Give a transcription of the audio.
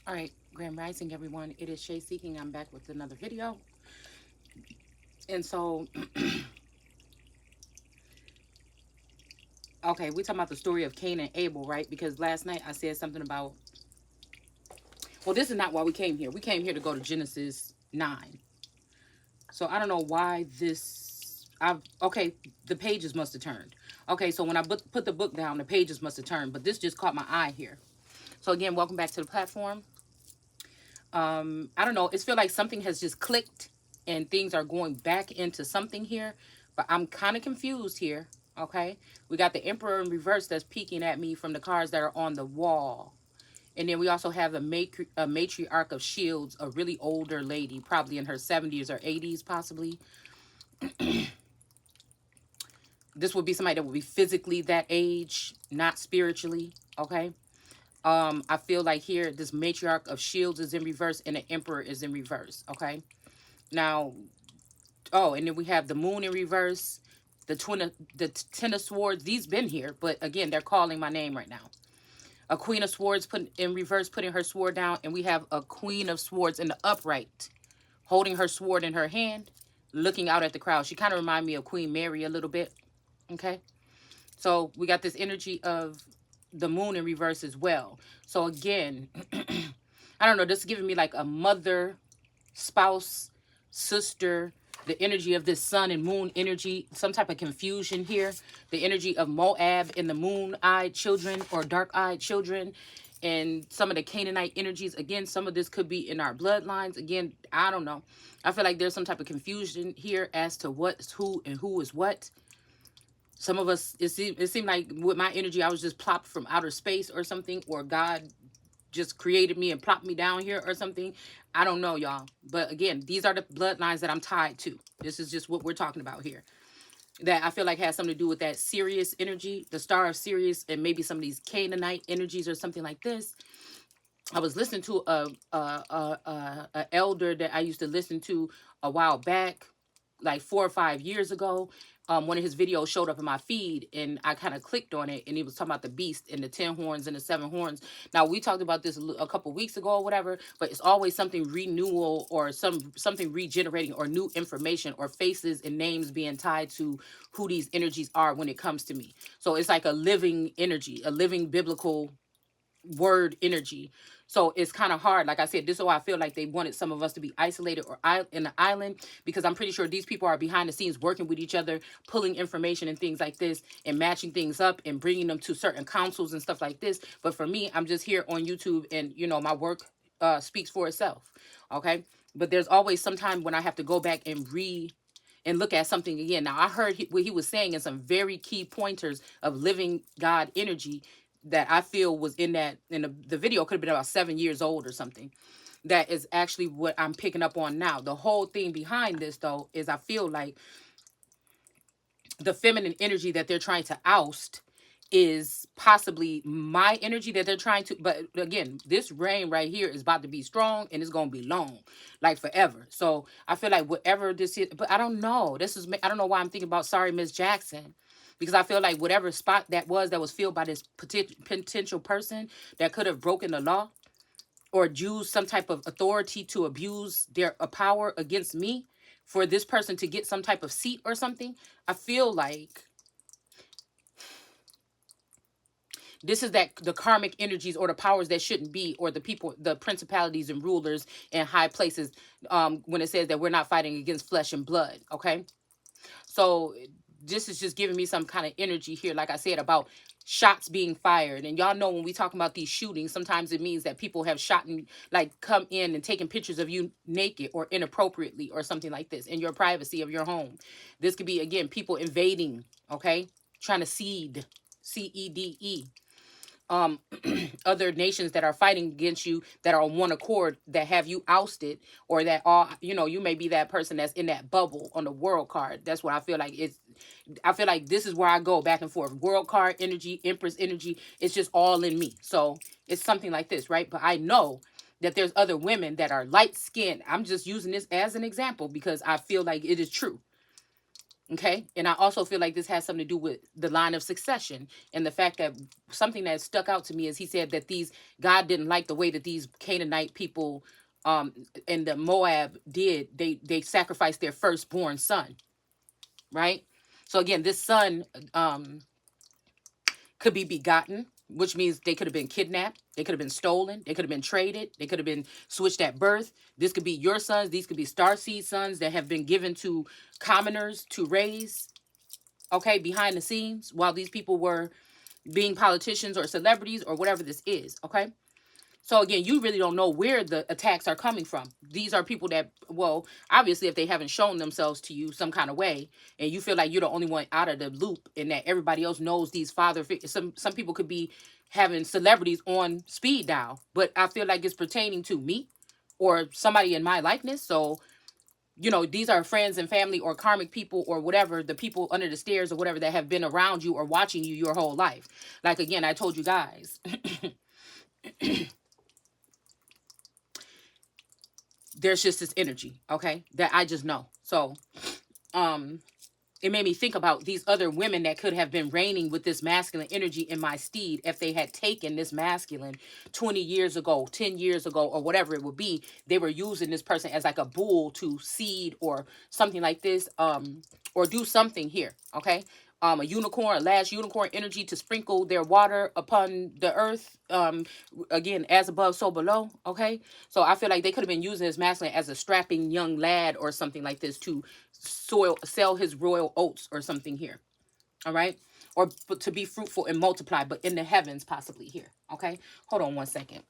All right, Grand Rising, everyone. It is Shay Seeking. I'm back with another video. And so, okay, we talking about the story of Cain and Abel, right? Because last night I said something about, well, this is not why we came here. We came here to go to Genesis 9. So I don't know why okay, the pages must have turned. Okay, so when I put the book down, the pages must have turned, but this just caught my eye here. So again, welcome back to the platform. I don't know. It feels like something has just clicked and things are going back into something here, but I'm kind of confused here. Okay, we got the Emperor in reverse that's peeking at me from the cards that are on the wall, and then we also have a matriarch of shields, a really older lady, probably in her 70s or 80s, possibly. This would be somebody that would be physically that age, not spiritually. Okay. I feel like here this matriarch of shields is in reverse and the emperor is in reverse. Okay. Now, oh, and then we have the moon in reverse, the ten of swords. These been here, but again, they're calling my name right now. A queen of swords put in reverse, putting her sword down, and we have a queen of swords in the upright, holding her sword in her hand, looking out at the crowd. She kind of remind me of Queen Mary a little bit. Okay, so we got this energy of the moon in reverse as well. So again, I don't know. This is giving me like a mother, spouse, sister, the energy of this sun and moon energy, some type of confusion here, the energy of Moab and the moon-eyed children or dark-eyed children, and some of the Canaanite energies. Again, some of this could be in our bloodlines. Again, I don't know. I feel like there's some type of confusion here as to what's who and who is what. Some of us, it seemed like with my energy, I was just plopped from outer space or something, or God just created me and plopped me down here or something. I don't know, y'all. But again, these are the bloodlines that I'm tied to. This is just what we're talking about here. That I feel like has something to do with that Sirius energy, the star of Sirius, and maybe some of these Canaanite energies or something like this. I was listening to a elder that I used to listen to a while back, like 4 or 5 years ago. One of his videos showed up in my feed, and I kind of clicked on it, and he was talking about the beast and the 10 horns and the 7 horns. Now we talked about this a couple weeks ago or whatever, but it's always something renewal or something regenerating or new information or faces and names being tied to who these energies are when it comes to me. So it's like a living energy, a living biblical word energy. So it's kind of hard. Like I said, this is why I feel like they wanted some of us to be isolated or in the island, because I'm pretty sure these people are behind the scenes working with each other, pulling information and things like this and matching things up and bringing them to certain councils and stuff like this. But for me, I'm just here on YouTube and, my work speaks for itself. Okay. But there's always some time when I have to go back and look at something again. Now, I heard what he was saying and some very key pointers of living God energy that I feel was in the video could have been about 7 years old or something. That is actually what I'm picking up on now. The whole thing behind this, though, is I feel like the feminine energy that they're trying to oust is possibly my energy that they're trying to, but again, this rain right here is about to be strong and it's going to be long, like forever. So I feel like whatever this is, but I don't know, I don't know why I'm thinking about Sorry Miss Jackson, because I feel like whatever spot that was filled by this potential person that could have broken the law or used some type of authority to abuse their power against me, for this person to get some type of seat or something. I feel like this is that the karmic energies or the powers that shouldn't be, or the people, the principalities and rulers in high places, when it says that we're not fighting against flesh and blood. Okay, so this is just giving me some kind of energy here, like I said, about shots being fired. And y'all know when we talk about these shootings, sometimes it means that people have shot and like come in and taken pictures of you naked or inappropriately or something like this in your privacy of your home. This could be, again, people invading, okay, trying to cede other nations that are fighting against you, that are on one accord, that have you ousted, or that are, you may be that person that's in that bubble on the world card. That's what I feel like. I feel like this is where I go back and forth. World card energy, Empress energy, it's just all in me. So it's something like this, right? But I know that there's other women that are light skinned. I'm just using this as an example because I feel like it is true. Okay. And I also feel like this has something to do with the line of succession, and the fact that something that stuck out to me is he said that these, God didn't like the way that these Canaanite people and the Moab did. They sacrificed their firstborn son, right? So again, this son could be begotten, which means they could have been kidnapped, they could have been stolen, they could have been traded, they could have been switched at birth. This could be your sons, these could be starseed sons that have been given to commoners to raise, okay, behind the scenes while these people were being politicians or celebrities or whatever this is, okay? So again, you really don't know where the attacks are coming from. These are people that, well, obviously, if they haven't shown themselves to you some kind of way, and you feel like you're the only one out of the loop, and that everybody else knows these father figures. Some people could be having celebrities on speed dial, but I feel like it's pertaining to me or somebody in my likeness. So these are friends and family or karmic people or whatever, the people under the stairs or whatever that have been around you or watching you your whole life. Like again, I told you guys. There's just this energy, okay, that I just know. So um it made me think about these other women that could have been reigning with this masculine energy in my steed if they had taken this masculine 20 years ago, 10 years ago, or whatever it would be. They were using this person as like a bull to seed or something like this, or do something here, okay? A unicorn, a last unicorn energy to sprinkle their water upon the earth. Again, as above, so below. Okay, so I feel like they could have been using his masculine as a strapping young lad or something like this to sell his royal oats or something here. All right, or to be fruitful and multiply, but in the heavens possibly here. Okay, hold on one second.